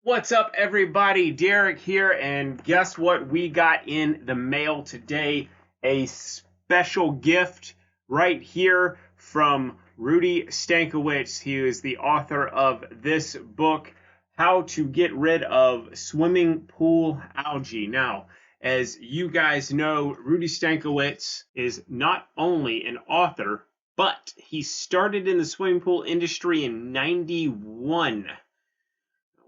What's up, everybody? Derrick here, and guess what we got in the mail today? A special gift right here from Rudy Stankowitz. He is the author of this book, How to Get Rid of Swimming Pool Algae. Now, as you guys know, Rudy Stankowitz is not only an author, but he started in the swimming pool industry in '91.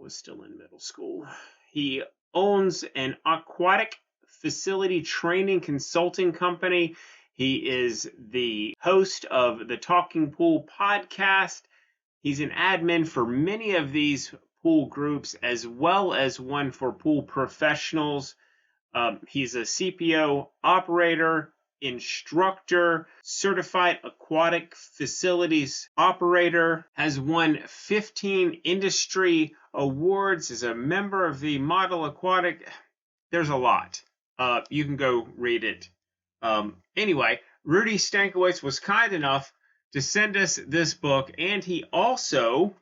Was still in middle school. He owns an aquatic facility training consulting company. He is the host of the Talking Pool podcast. He's an admin for many of these pool groups, as well as one for pool professionals. He's a CPO operator, instructor, certified aquatic facilities operator, has won 15 industry awards, is a member of the Model Aquatic. There's a lot. You can go read it. Anyway, Rudy Stankowitz was kind enough to send us this book, and he also,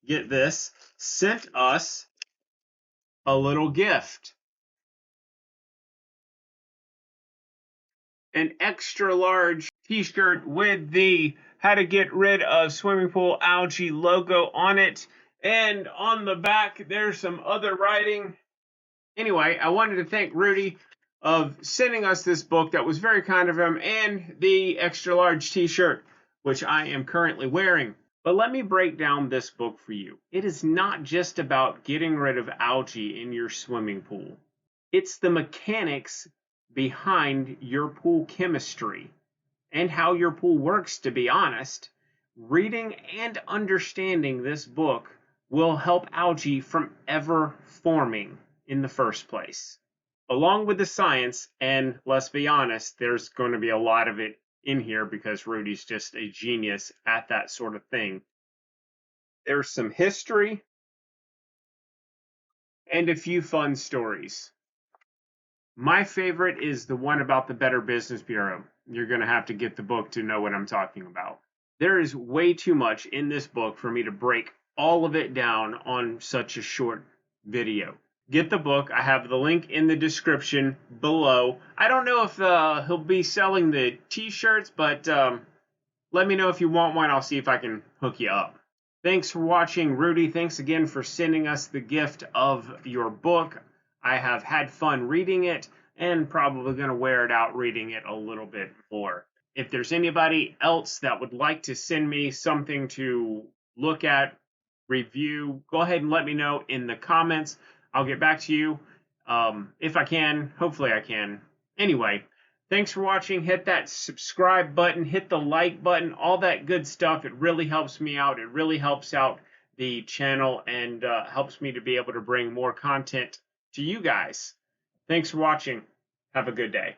get this, sent us a little gift. An extra large t-shirt with the How to Get Rid of Swimming Pool Algae logo on it. And on the back, there's some other writing. Anyway, I wanted to thank Rudy of sending us this book. That was very kind of him, and the extra large t-shirt, which I am currently wearing. But let me break down this book for you. It is not just about getting rid of algae in your swimming pool. It's the mechanics behind your pool chemistry and how your pool works. To be honest, reading and understanding this book will help algae from ever forming in the first place, along with the science. And let's be honest, there's going to be a lot of it in here because Rudy's just a genius at that sort of thing. There's some history and a few fun stories. My favorite is the one about the Better Business Bureau. You're going to have to get the book to know what I'm talking about. There is way too much in this book for me to break all of it down on such a short video. Get the book. I have the link in the description below. I don't know if he'll be selling the t-shirts, but let me know if you want one. I'll see if I can hook you up. Thanks for watching, Rudy. Thanks again for sending us the gift of your book. I have had fun reading it and probably going to wear it out reading it a little bit more. If there's anybody else that would like to send me something to look at, review, go ahead and let me know in the comments. I'll get back to you if I can. Hopefully I can. Anyway, thanks for watching. Hit that subscribe button, hit the like button, all that good stuff. It really helps me out. It really helps out the channel and helps me to be able to bring more content to you guys. Thanks for watching. Have a good day.